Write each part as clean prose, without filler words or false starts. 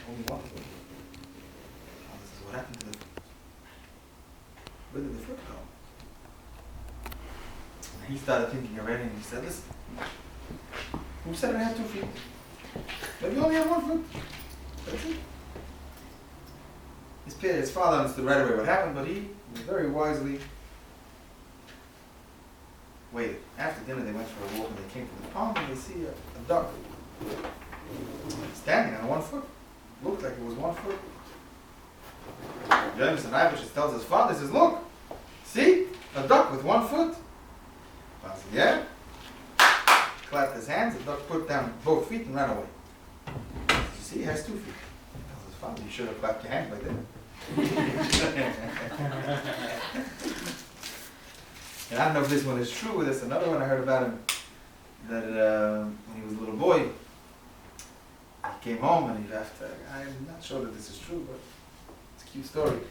only one foot. Father says, what happened to the foot? Where did the foot go? And he started thinking already, and he said, listen, who said I had 2 feet? Maybe you only have 1 foot. That's it. His father understood right away what happened, but he very wisely waited. After dinner, they went for a walk, and they came to the pond, and they see a duck standing on 1 foot. Looked like it was 1 foot. Yeshivas tells his father, he says, look, see? A duck with 1 foot. Father said, yeah. Clapped his hands, the duck put down both feet and ran away. You see, he has 2 feet. He tells his father, you should have clapped your hands by then. And I don't know if this one is true. There's another one I heard about him that when he was a little boy, he came home and he left. I'm not sure that this is true, but it's a cute story.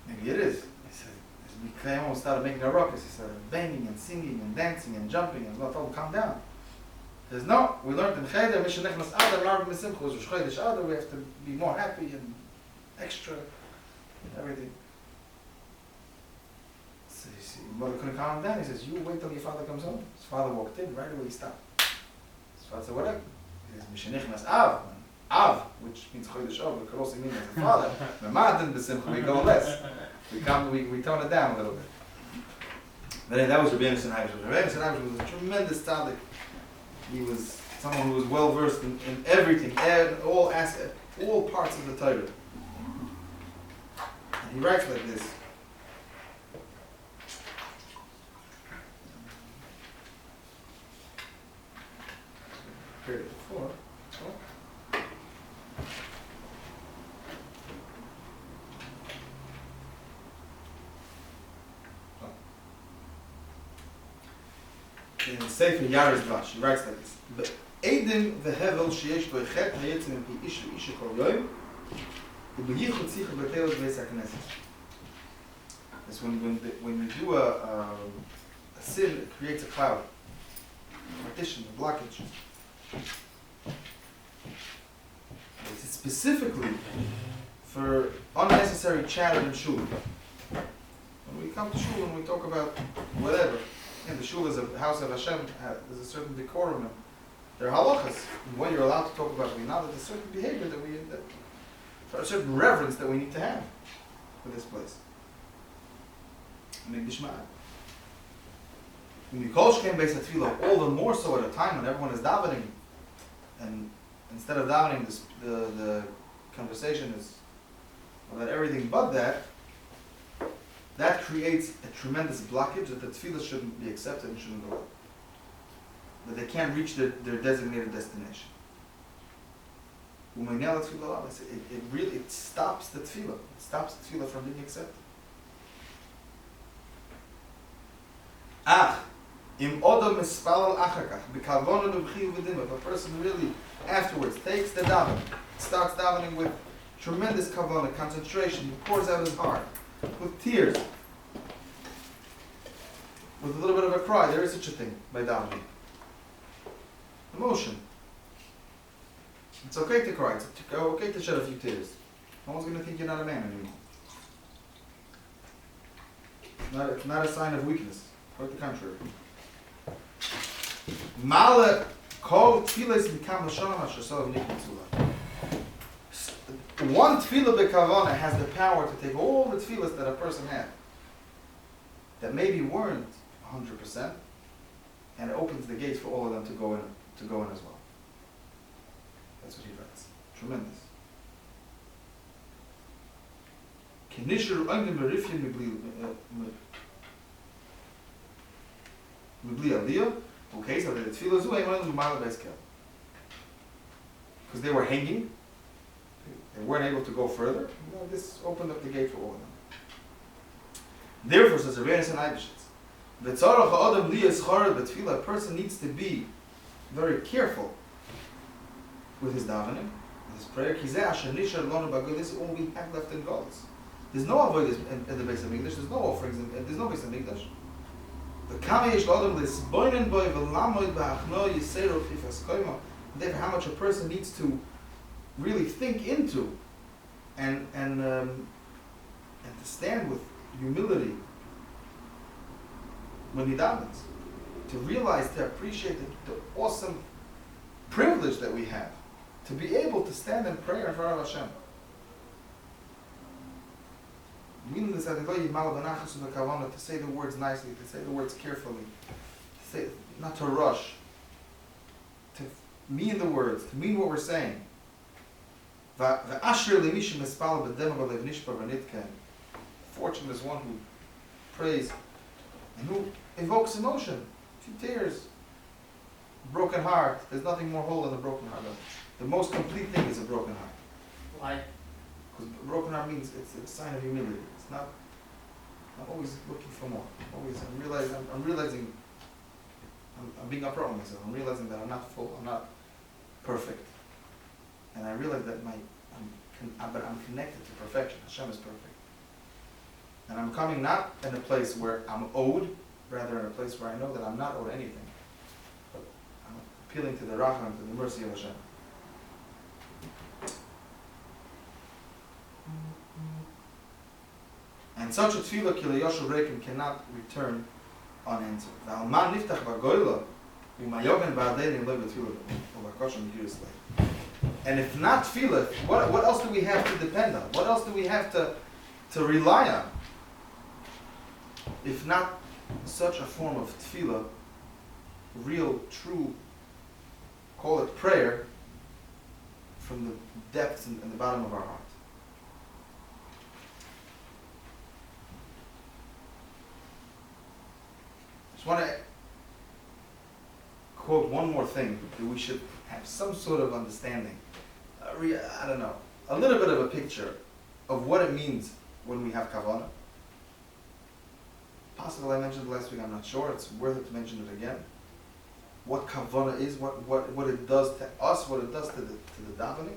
Maybe it is. He said, as we came home and started making a ruckus, he started banging and singing and dancing and jumping, and Allah told him, calm down. He says, no, we learned in Cheder, we have to be more happy and extra and everything. So you see, mother couldn't calm him down. He says, you wait till your father comes home. His father walked in, right away he stopped. His father said, what happened? He says, Av, which means Chodesh Av, but could also mean as a father. We go less. We tone it down a little bit. But anyway, that was Rabbi D.Y. Rabbi D.Y. was a tremendous tzaddik. He was someone who was well versed in everything, all aspects, all parts of the Torah. And he writes like this. Heard it before. In the Sefer Yaris Vash, he writes like this: "Eidim vehevel sheyesh bo echet hayetzim pi ishu ishu kol yoyim, ubeyichud tzicha b'teos beis hakneses." That's when you do a sin, it creates a cloud, a partition, a blockage. It's specifically for unnecessary chatter in shul. When we come to shul and we talk about whatever. And the shul is a house of Hashem. There's a certain decorum, and there are halachas. And what you're allowed to talk about, now there's a certain behavior a certain reverence that we need to have for this place. When the Kol came based at Tefila, all the more so at a time when everyone is davening, and instead of davening, the conversation is about everything but that. That creates a tremendous blockage that the tefillah shouldn't be accepted and shouldn't go up. That they can't reach their designated destination. It stops the tefillah. It stops the tefillah from being accepted. If a person really afterwards takes the davening, starts davening with tremendous kavanah, concentration, he pours out his heart, with tears, with a little bit of a cry. There is such a thing by davening. Emotion. It's okay to cry. It's okay to shed a few tears. No one's going to think you're not a man anymore. It's not a sign of weakness. Quite the contrary. Mala kol tefillas mikam l'shonim asher solav nikmitzula. One tefillah b'kavana has the power to take all the tefillahs that a person had that maybe weren't 100%, and it opens the gates for all of them to go in as well. That's what he writes. Tremendous. Because they were hanging. They weren't able to go further. This opened up the gate for all of them. Therefore, says Rabbi D.Y, a person needs to be very careful with his davening, with his prayer. This is all we have left in Golis. There's no avoidance in the base of English. There's no offerings. There's no base of English. Therefore, how much a person needs to really think into and to stand with humility when he davens, to realize, to appreciate the awesome privilege that we have to be able to stand in prayer in front of Hashem. To say the words nicely, to say the words carefully, to say, not to rush, to mean the words, to mean what we're saying. Fortunate is one who prays and who evokes emotion, a few tears, broken heart. There's nothing more whole than a broken heart. The most complete thing is a broken heart. Why? Because a broken heart means it's a sign of humility. It's not. I'm always looking for more. Always, I'm realizing. I'm being upfront with myself. I'm realizing that I'm not full. I'm not perfect. And I realize that but I'm connected to perfection. Hashem is perfect. And I'm coming not in a place where I'm owed, rather in a place where I know that I'm not owed anything. But I'm appealing to the Racham, to the mercy of Hashem. And such a tefillah kila yoshu reikim cannot return unanswered. And if not tefillah, what else do we have to depend on? What else do we have to rely on? If not such a form of tefillah, real, true, call it prayer, from the depths and the bottom of our heart. I just want to quote one more thing that we should have some sort of understanding. I don't know, a little bit of a picture of what it means when we have kavanah. Possible I mentioned it last week, I'm not sure. It's worth it to mention it again. What kavanah is, what it does to us, what it does to the davening.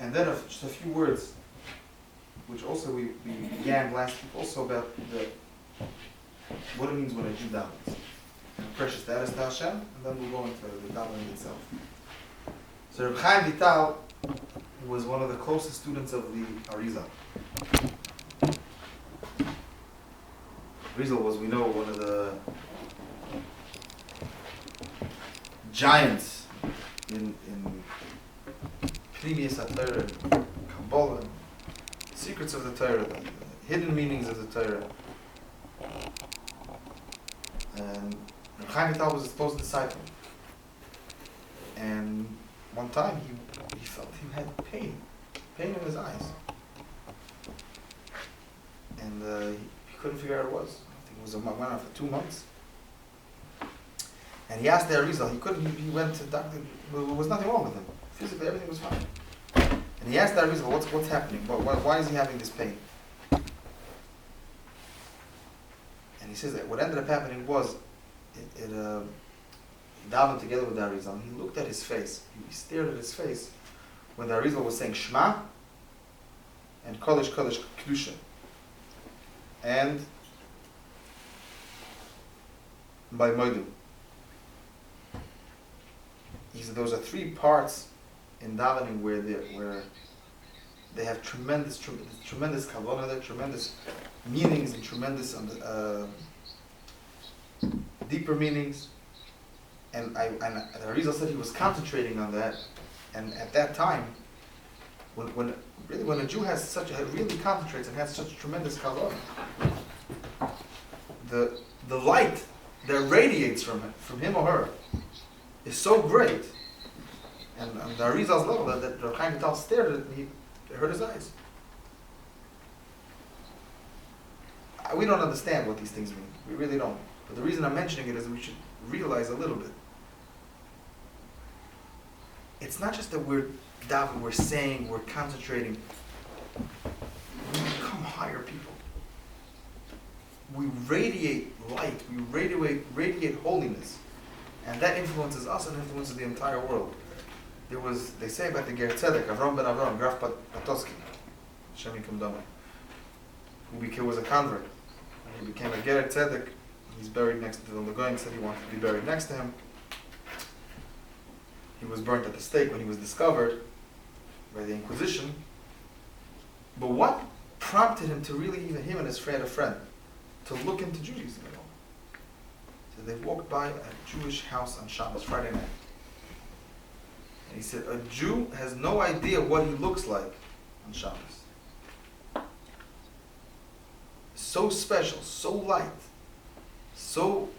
And then just a few words, which also we began last week, also about what it means when a Jew davens. And precious status to Hashem, and then we'll go into the davening itself. So Reb Chaim Vital was one of the closest students of the Arizal. Arizal was, we know, one of the giants in Pnimius HaTorah, Kabbalah, secrets of the Torah, the hidden meanings of the Torah. And Reb Chaim Vital was his close disciple. And one time he felt he had pain in his eyes. And he couldn't figure out what it was. I think it went on for 2 months. And he asked the Arizal, he went to the doctor, there was nothing wrong with him. Physically, everything was fine. And he asked the Arizal, what's happening? Why is he having this pain? And he says that what ended up happening was, he davened together with the Arizal, and he looked at his face. He stared at his face when the Arizal was saying Shema and Kodesh Kodesh Kedusha. And by Moedim. He said those are 3 parts in davening where they have tremendous kavanah, there tremendous meanings and tremendous deeper meanings. And the Arizal said he was concentrating on that, and at that time, when a Jew really concentrates and has such tremendous kavanah, the light that radiates from him or her is so great, and the Arizal's level that Reb Chaim Vital stared at it and he hurt his eyes. We don't understand what these things mean. We really don't. But the reason I'm mentioning it is that we should realize a little bit. It's not just that we're davening, we're saying, we're concentrating. We become higher people. We radiate light, we radiate holiness. And that influences us and influences the entire world. They say about the Ger Tzedek, Avram ben Avram, Graf Patoski, Hashem Yikum Damah, who was a convert. And he became a Ger Tzedek. He's buried next to the Goyim, said he wanted to be buried next to him. He was burnt at the stake when he was discovered by the Inquisition. But what prompted him to really, even him and his friend, to look into Judaism at all? So they walked by a Jewish house on Shabbos, Friday night. And he said, a Jew has no idea what he looks like on Shabbos. So special, so light, so,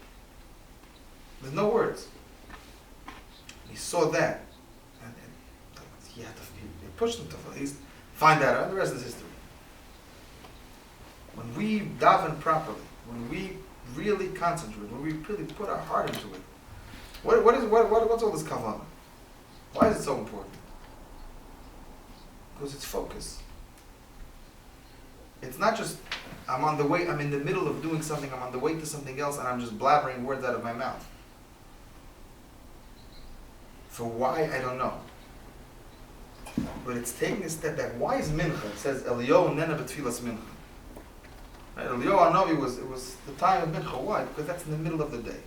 there's no words. He saw that, and he had to, he pushed him to find that out, and the rest is history. When we daven properly, when we really concentrate, when we really put our heart into it, what's all this kavanah? Why is it so important? Because it's focus. It's not just, I'm on the way, I'm in the middle of doing something, I'm on the way to something else, and I'm just blabbering words out of my mouth. For why, I don't know. But it's taking a step back. Why is mincha? It says, Eliyahu nena b'tfilas mincha. Right? Eliyahu Hanavi it was the time of mincha. Why? Because that's in the middle of the day.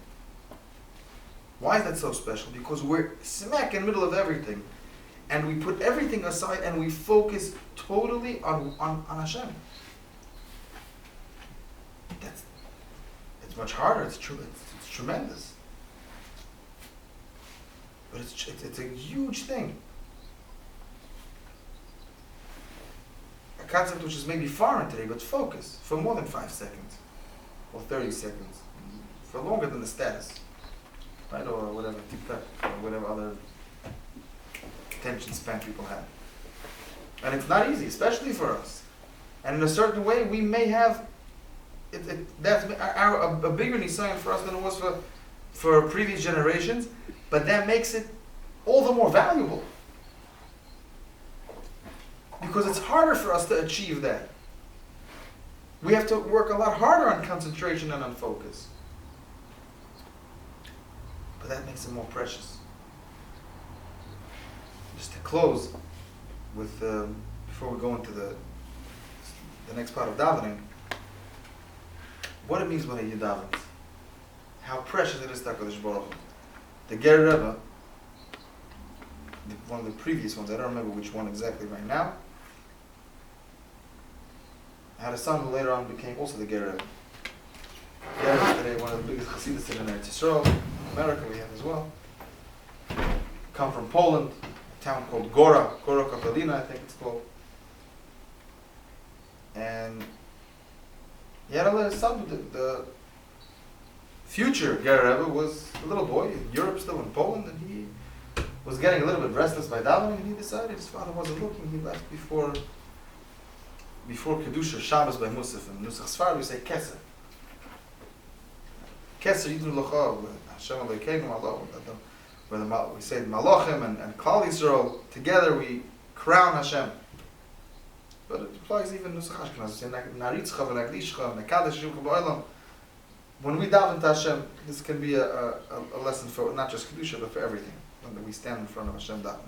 Why is that so special? Because we're smack in the middle of everything. And we put everything aside and we focus totally on Hashem. It's much harder. It's tremendous. But it's a huge thing. A concept which is maybe foreign today, but focus for more than 5 seconds or 30 seconds, for longer than the status, right? Or whatever TikTok or whatever other attention span people have. And it's not easy, especially for us. And in a certain way, we may have that's a bigger nisayon for us than it was for previous generations. But that makes it all the more valuable. Because it's harder for us to achieve that. We have to work a lot harder on concentration and on focus. But that makes it more precious. Just to close with, before we go into the next part of davening, what it means when you daven. How precious it is to HaKadosh Baruch Hu. The Ger Rebbe, one of the previous ones, I don't remember which one exactly right now, had a son who later on became also the Ger Rebbe. Ger Rebbe is today one of the biggest Chassidists in Eretz Yisrael. In America we have as well. Come from Poland, a town called Gora Katalina, I think it's called. And he had a son, the future Ger Rebbe was a little boy in Europe, still in Poland, and he was getting a little bit restless by davening, and he decided his father wasn't looking. He left before Kedusha, Shabbos by Musaf, and Nusach Sfar we say Keser. Keser Yidnu L'cha, Hashem Elokeinu Allah, where we say Malachim and Klal Yisrael, together we crown Hashem. But it applies even Nusach Ashkenaz, we say Naritzcha v'Nagdishcha, Nekadesh Yimcha Ba'olam. When we daven to Hashem, this can be a lesson for not just Kedusha, but for everything. When we stand in front of Hashem davening.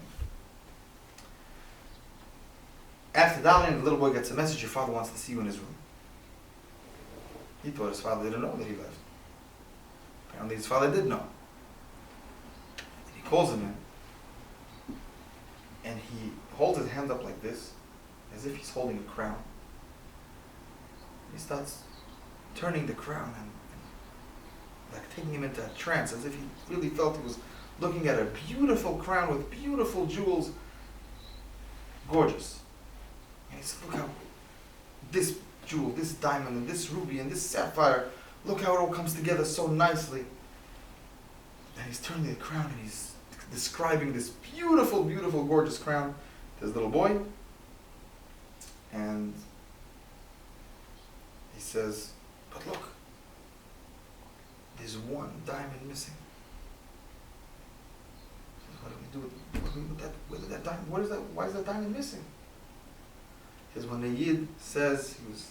After davening, the little boy gets a message, your father wants to see you in his room. He thought his father didn't know that he left. Apparently his father did know. He calls him in, and he holds his hand up like this, as if he's holding a crown. He starts turning the crown and like taking him into a trance, as if he really felt he was looking at a beautiful crown with beautiful jewels, gorgeous. And he said, look how this jewel, this diamond, and this ruby, and this sapphire, look how it all comes together so nicely. And he's turning the crown and he's describing this beautiful, beautiful, gorgeous crown to his little boy. And he says, but look, there's one diamond missing. What do we do with that? Where did that diamond? What is that? Why is that diamond missing? Because when the Yid says he was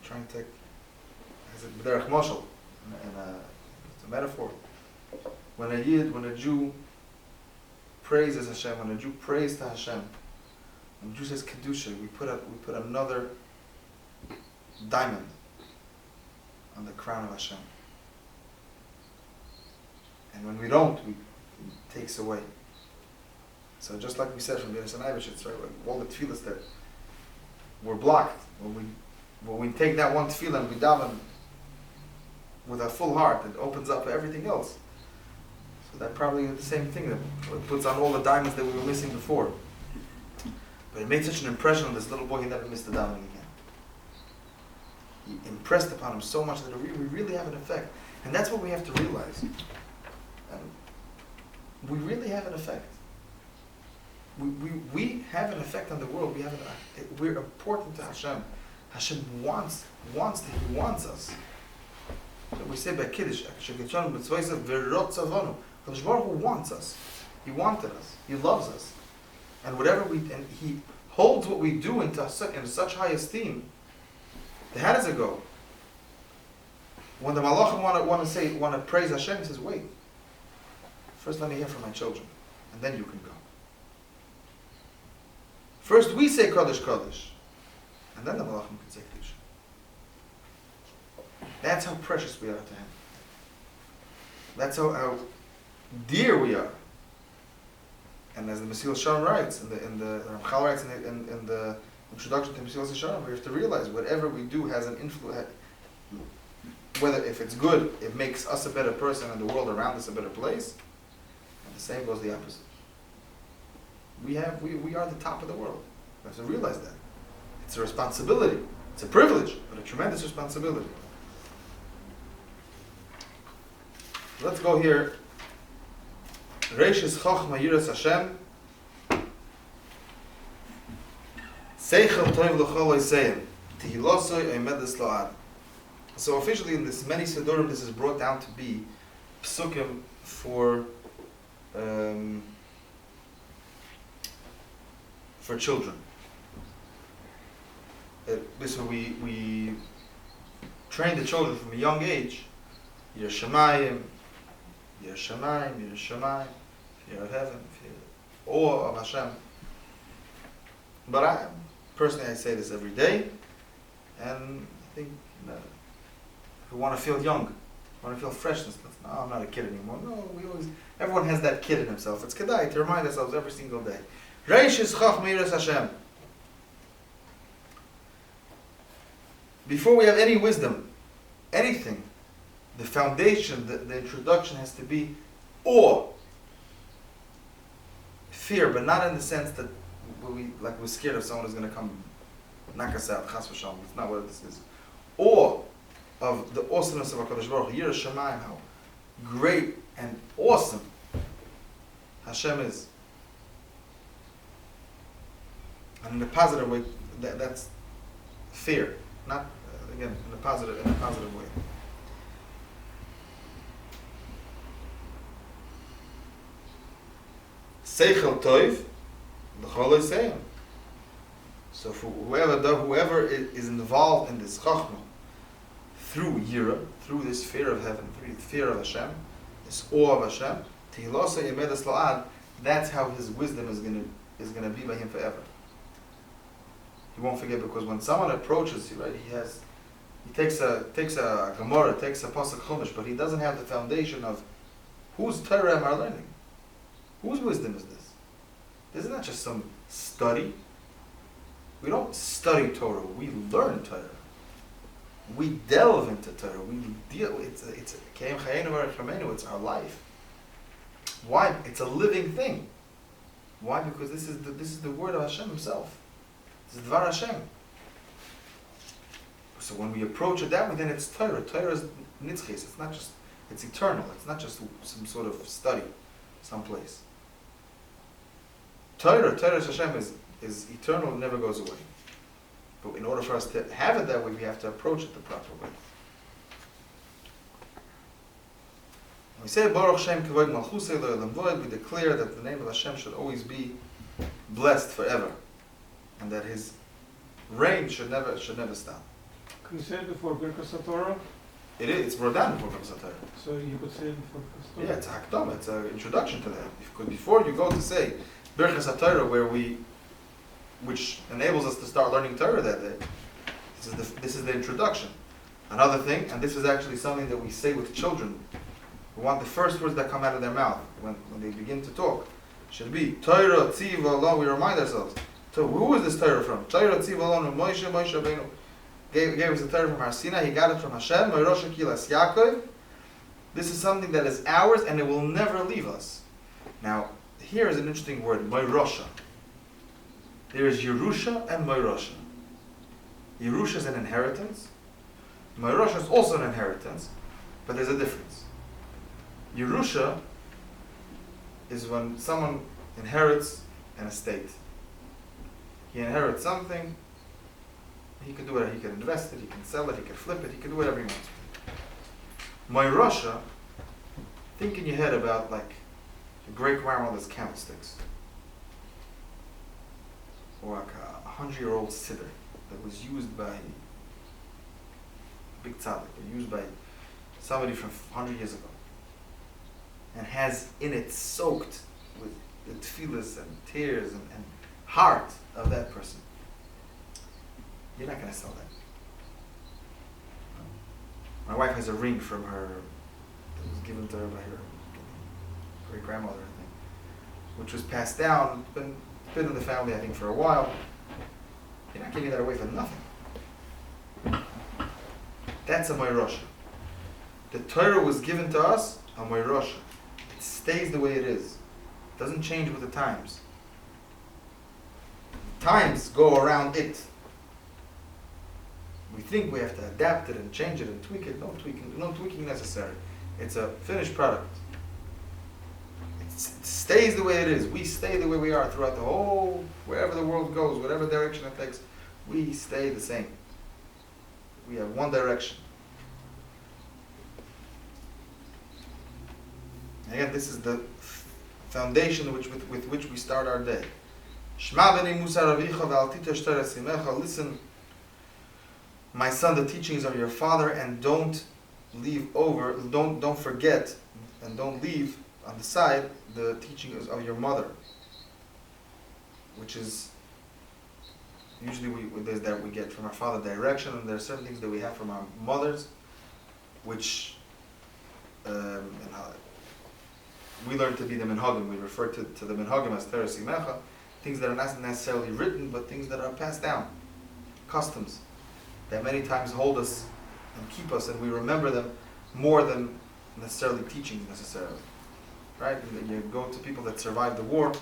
trying to, as a b'derech mashal, it's a metaphor. When a Jew praises Hashem, when a Jew prays to Hashem, when a Jew says kedusha, we put another diamond on the crown of Hashem. And when we don't, it takes away. So just like we said from Binsky, it's right, all the Tefilas that were blocked, when we take that one Tefila and we daven with a full heart, it opens up everything else. So that probably is the same thing, that it puts on all the diamonds that we were missing before. But it made such an impression on this little boy, he never missed the davening again. He impressed upon him so much that we really have an effect. And that's what we have to realize. We really have an effect. We have an effect on the world. We're important to Hashem. Hashem wants us. So we say by Kiddush, Kadosh Baruch Hu wants us. He wanted us. He loves us. And He holds what we do in such high esteem. How does it go? When the Malachim want to praise Hashem, he says, wait. First let me hear from my children, and then you can go. First we say Kodesh Kodesh, and then the Malachim can say Kiddush. That's how precious we are to Him. That's how dear we are. And as the Mesilas Yesharim writes, in the Ramchal writes in the introduction to Mesilas Yesharim, we have to realize whatever we do has an influence. Whether if it's good, it makes us a better person and the world around us a better place. And the same goes the opposite. We are the top of the world. We have to realize that. It's a responsibility. It's a privilege, but a tremendous responsibility. Let's go here. Reishis Chochma Yiras Hashem. Seichel Toiv L'chol Oiseyim. Tehilosoi Oimedes Lo'ad. So officially in this many Sidurim, this is brought down to be psukim for children. This way we train the children from a young age. Yir Shamayim, Yir Shamayim, Yir Shamayim, fear of heaven, awe of Hashem. But I say this every day, and I think we want to feel young, want to feel freshness. No, I'm not a kid anymore. No, everyone has that kid in himself. It's kedai to remind ourselves every single day. Reishis Chochma Yiras Hashem. Before we have any wisdom, anything, the foundation, the introduction has to be awe. Fear, but not in the sense that we're scared of someone who's going to come knock us out. Chas v'shalom. It's not what this is. Awe of the awesomeness of HaKadosh Baruch Hu. Yirah Shamayim, how great and awesome Hashem is. And in a positive way, that's fear. Not, again, in a positive way. Seichel Toiv, L'chol Oiseyim. So for whoever is involved in this Chachma, through Yira, through this fear of heaven, through the fear of Hashem, this awe of Hashem, Tehilosoi Oimedes Lo'ad, that's how his wisdom is going to be by him forever. He won't forget, because when someone approaches you, right, he takes a Gemara, takes a Pasuk Chumash, but he doesn't have the foundation of whose Torah am I learning? Whose wisdom is this? This is not just some study. We don't study Torah, we learn Torah. We delve into Torah. We deal. It's our life. Why? It's a living thing. Why? Because this is the word of Hashem Himself. This is Dvar Hashem. So when we approach it that way, then it's Torah. Torah is nitzchis. It's not just. It's eternal. It's not just some sort of study, someplace. Torah Hashem is eternal. It never goes away. But in order for us to have it that way, we have to approach it the proper way. When we say Baruch Shem Kavod Malchusei Lo Yadam Void, we declare that the name of Hashem should always be blessed forever, and that His reign should never stop. Can you say it before Birkas HaTorah? It is. It's brought down before Birkas HaTorah. So you could say it before Birkas HaTorah? Yeah, it's a hakdama. It's an introduction to that. Because before you go to say Birkas HaTorah, which enables us to start learning Torah that day, this is the introduction. Another thing, and this is actually something that we say with children. We want the first words that come out of their mouth when they begin to talk. should be Torah Tziva Alon. We remind ourselves. So who is this Torah from? Torah Tziva Alon Moshe Rabbeinu gave us the Torah from Har Sinai. He got it from Hashem. Moreshes Kehilas Yaakov. This is something that is ours and it will never leave us. Now, here is an interesting word, Moreshes. There is Yerusha and Moreshes. Yerusha is an inheritance. Moreshes is also an inheritance, but there's a difference. Yerusha is when someone inherits an estate. He inherits something, he could do whatever, he could invest it, he can sell it, he can flip it, he can do whatever he wants. Moreshes, think in your head about like your great-grandmother's candlesticks. Or like a 100-year-old siddur that was used by big tzaddik, or used by somebody from 100 years ago. And has in it soaked with the Tefilas and tears and heart of that person. You're not going to sell that. My wife has a ring from her, that was given to her by her great-grandmother, I think, which was passed down, been in the family, I think, for a while. You're not giving that away for nothing. That's a Moreshes. The Torah was given to us, a Moreshes. It stays the way it is. It doesn't change with the times. Times go around it. We think we have to adapt it and change it and tweak it. No tweaking necessary. It's a finished product. It stays the way it is. We stay the way we are throughout the whole, wherever the world goes, whatever direction it takes, we stay the same. We have one direction. Again, this is the foundation with which we start our day. Listen, my son, the teachings of your father, and don't forget, and don't leave on the side the teachings of your mother, which is usually there's that we get from our father direction, and there are certain things that we have from our mothers, which we learn to be the minhagim. We refer to the minhagim as teres imecha, things that are not necessarily written, but things that are passed down, customs that many times hold us and keep us, and we remember them more than necessarily teachings necessarily. Right? And you go to people that survived the war,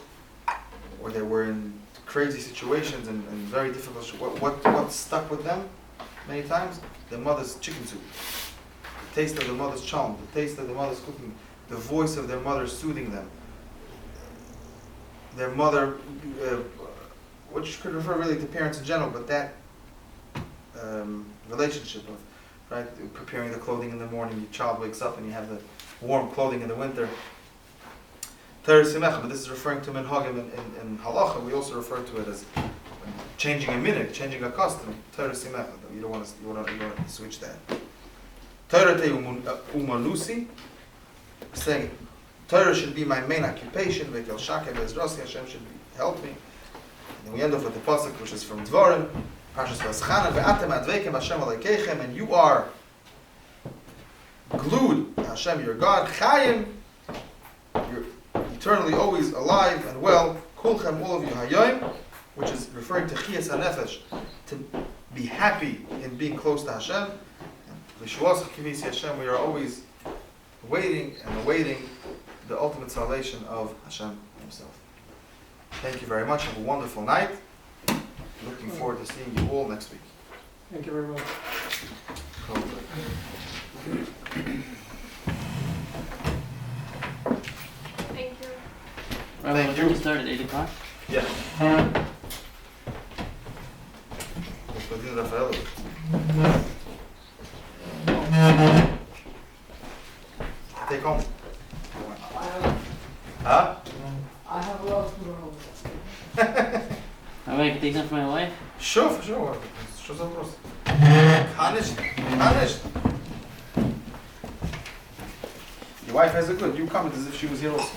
or they were in crazy situations and very difficult. What stuck with them many times? Their mother's chicken soup, the taste of the mother's chalm, the taste of the mother's cooking, the voice of their mother soothing them. Their mother, which could refer really to parents in general, but that relationship of, right, preparing the clothing in the morning, your child wakes up and you have the warm clothing in the winter. Teres Simecha, but this is referring to minhagim in halacha. We also refer to it as changing a minhag, changing a custom. Teres Simecha. You don't want to switch that. Torah te umalusi, saying Torah should be my main occupation. V'kel shakem bezrasi, Hashem should help me. And then we end off with the pasuk, which is from Dvarim, Parshas Vaschana, ve'atem adveikem Hashem alekeichem, and you are glued, Hashem your God, chayim, you're eternally always alive and well, kulchem, all of you, hayom, which is referring to chiyas hanefesh, to be happy in being close to Hashem. V'shuas kivisi Hashem, we are always waiting and awaiting the ultimate salvation of Hashem Himself. Thank you very much. Have a wonderful night. Looking forward to seeing you all next week. Thank you very much. Thank you. Thank you. We start at 8 o'clock? Yeah. Take home. Huh? I have a lot to go home. I can take some for my wife? Sure, for sure. Что за вопрос? Конечно. Your wife has a good. You comment as if she was here also.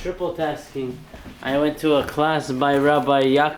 Triple tasking. I went to a class by Rabbi Yaakov.